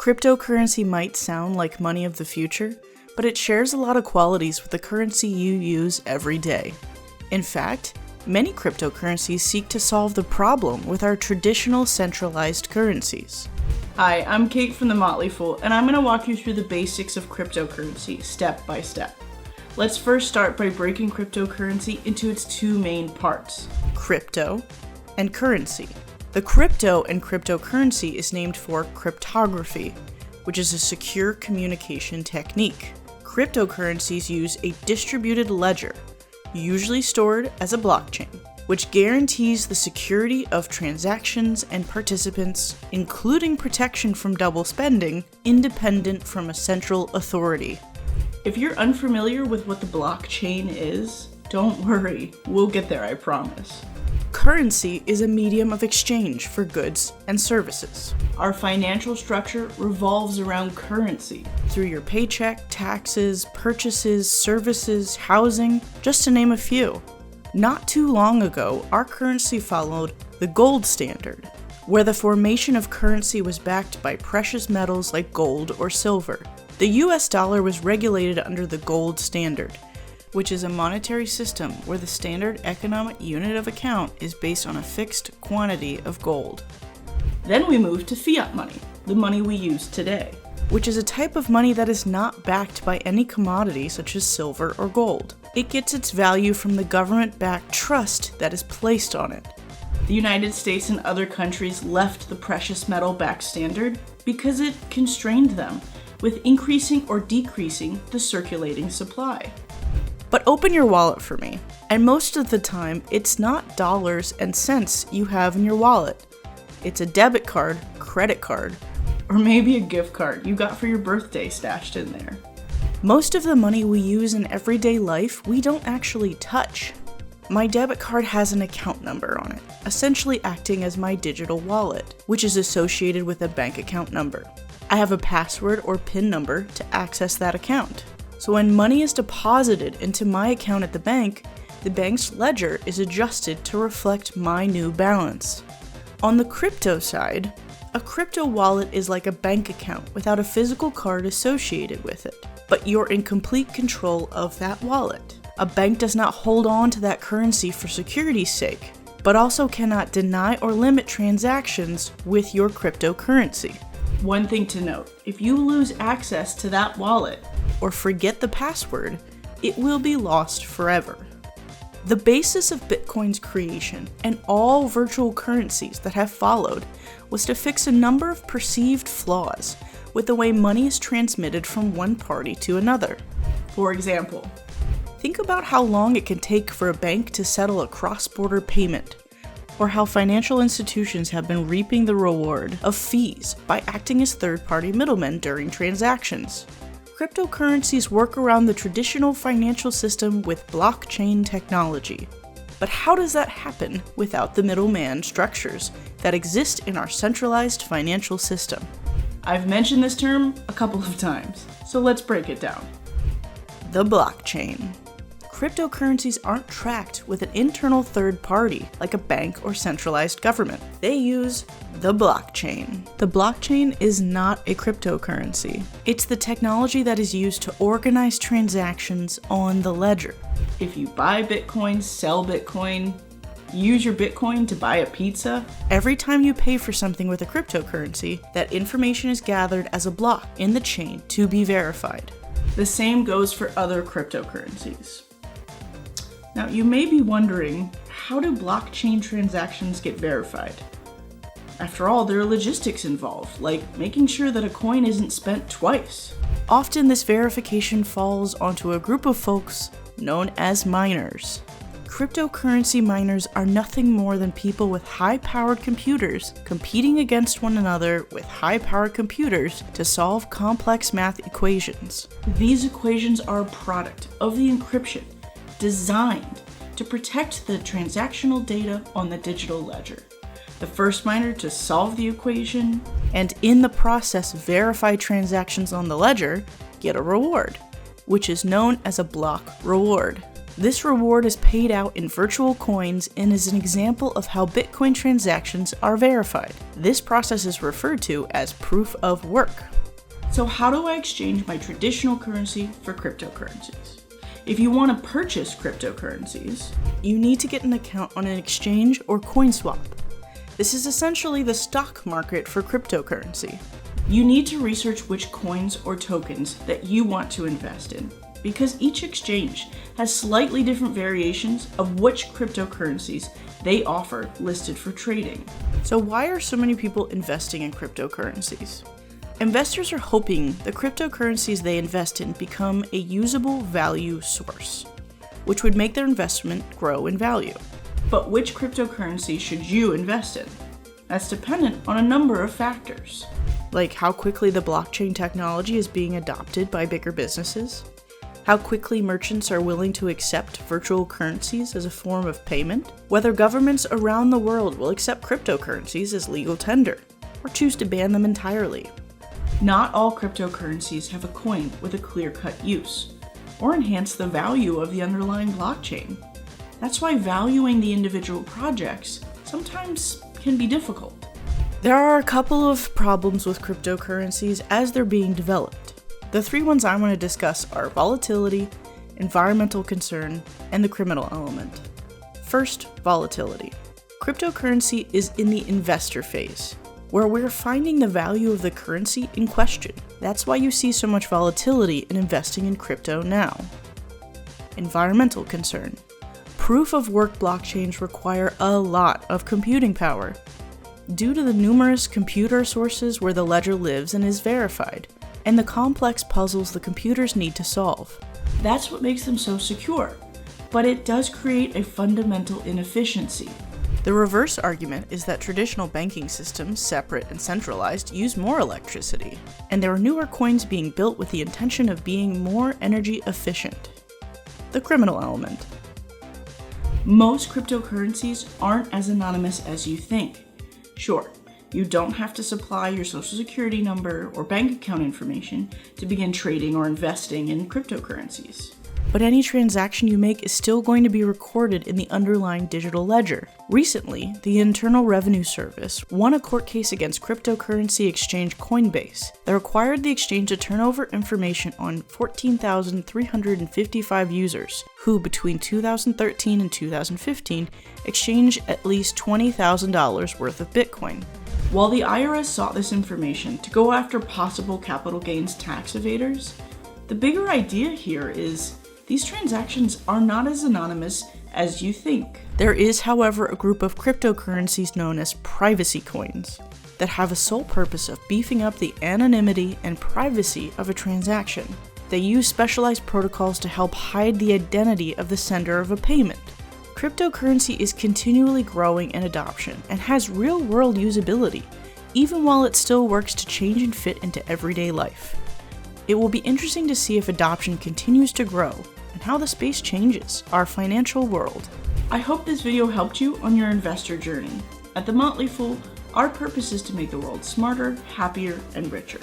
Cryptocurrency might sound like money of the future, but it shares a lot of qualities with the currency you use every day. In fact, many cryptocurrencies seek to solve the problem with our traditional centralized currencies. Hi, I'm Kate from the Motley Fool, and I'm going to walk you through the basics of cryptocurrency step by step. Let's first start by breaking cryptocurrency into its two main parts, crypto and currency. The crypto and cryptocurrency is named for cryptography, which is a secure communication technique. Cryptocurrencies use a distributed ledger, usually stored as a blockchain, which guarantees the security of transactions and participants, including protection from double spending, independent from a central authority. If you're unfamiliar with what the blockchain is, don't worry, we'll get there, I promise. Currency is a medium of exchange for goods and services. Our financial structure revolves around currency. Through your paycheck, taxes, purchases, services, housing, just to name a few. Not too long ago, our currency followed the gold standard, where the formation of currency was backed by precious metals like gold or silver. The US dollar was regulated under the gold standard, which is a monetary system where the standard economic unit of account is based on a fixed quantity of gold. Then we move to fiat money, the money we use today, which is a type of money that is not backed by any commodity such as silver or gold. It gets its value from the government-backed trust that is placed on it. The United States and other countries left the precious metal-backed standard because it constrained them, with increasing or decreasing the circulating supply. But open your wallet for me, and most of the time, it's not dollars and cents you have in your wallet. It's a debit card, credit card, or maybe a gift card you got for your birthday stashed in there. Most of the money we use in everyday life, we don't actually touch. My debit card has an account number on it, essentially acting as my digital wallet, which is associated with a bank account number. I have a password or PIN number to access that account. So when money is deposited into my account at the bank's ledger is adjusted to reflect my new balance. On the crypto side, a crypto wallet is like a bank account without a physical card associated with it, but you're in complete control of that wallet. A bank does not hold on to that currency for security's sake, but also cannot deny or limit transactions with your cryptocurrency. One thing to note, if you lose access to that wallet or forget the password, it will be lost forever. The basis of Bitcoin's creation and all virtual currencies that have followed was to fix a number of perceived flaws with the way money is transmitted from one party to another. For example, think about how long it can take for a bank to settle a cross-border payment, or how financial institutions have been reaping the reward of fees by acting as third-party middlemen during transactions. Cryptocurrencies work around the traditional financial system with blockchain technology. But how does that happen without the middleman structures that exist in our centralized financial system? I've mentioned this term a couple of times, so let's break it down. The blockchain. Cryptocurrencies aren't tracked with an internal third party like a bank or centralized government. They use the blockchain. The blockchain is not a cryptocurrency. It's the technology that is used to organize transactions on the ledger. If you buy Bitcoin, sell Bitcoin, use your Bitcoin to buy a pizza, every time you pay for something with a cryptocurrency, that information is gathered as a block in the chain to be verified. The same goes for other cryptocurrencies. Now, you may be wondering, how do blockchain transactions get verified? After all, there are logistics involved, like making sure that a coin isn't spent twice. Often this verification falls onto a group of folks known as miners. Cryptocurrency miners are nothing more than people with high-powered computers competing against one another with high-powered computers to solve complex math equations. These equations are a product of the encryption designed to protect the transactional data on the digital ledger. The first miner to solve the equation, and in the process verify transactions on the ledger, get a reward, which is known as a block reward. This reward is paid out in virtual coins and is an example of how Bitcoin transactions are verified. This process is referred to as proof of work. So how do I exchange my traditional currency for cryptocurrencies? If you want to purchase cryptocurrencies, you need to get an account on an exchange or coin swap. This is essentially the stock market for cryptocurrency. You need to research which coins or tokens that you want to invest in, because each exchange has slightly different variations of which cryptocurrencies they offer listed for trading. So why are so many people investing in cryptocurrencies? Investors are hoping the cryptocurrencies they invest in become a usable value source, which would make their investment grow in value. But which cryptocurrency should you invest in? That's dependent on a number of factors, like how quickly the blockchain technology is being adopted by bigger businesses, how quickly merchants are willing to accept virtual currencies as a form of payment, whether governments around the world will accept cryptocurrencies as legal tender, or choose to ban them entirely. Not all cryptocurrencies have a coin with a clear-cut use, or enhance the value of the underlying blockchain. That's why valuing the individual projects sometimes can be difficult. There are a couple of problems with cryptocurrencies as they're being developed. The three ones I want to discuss are volatility, environmental concern, and the criminal element. First, volatility. Cryptocurrency is in the investor phase, where we're finding the value of the currency in question. That's why you see so much volatility in investing in crypto now. Environmental concern. Proof of work blockchains require a lot of computing power, due to the numerous computer sources where the ledger lives and is verified, and the complex puzzles the computers need to solve. That's what makes them so secure, but it does create a fundamental inefficiency. The reverse argument is that traditional banking systems, separate and centralized, use more electricity, and there are newer coins being built with the intention of being more energy efficient. The criminal element. Most cryptocurrencies aren't as anonymous as you think. Sure, you don't have to supply your social security number or bank account information to begin trading or investing in cryptocurrencies. But any transaction you make is still going to be recorded in the underlying digital ledger. Recently, the Internal Revenue Service won a court case against cryptocurrency exchange Coinbase that required the exchange to turn over information on 14,355 users who, between 2013 and 2015, exchanged at least $20,000 worth of Bitcoin. While the IRS sought this information to go after possible capital gains tax evaders, the bigger idea here is these transactions are not as anonymous as you think. There is, however, a group of cryptocurrencies known as privacy coins that have a sole purpose of beefing up the anonymity and privacy of a transaction. They use specialized protocols to help hide the identity of the sender of a payment. Cryptocurrency is continually growing in adoption and has real-world usability, even while it still works to change and fit into everyday life. It will be interesting to see if adoption continues to grow and how the space changes our financial world. I hope this video helped you on your investor journey. At the Motley Fool, our purpose is to make the world smarter, happier, and richer.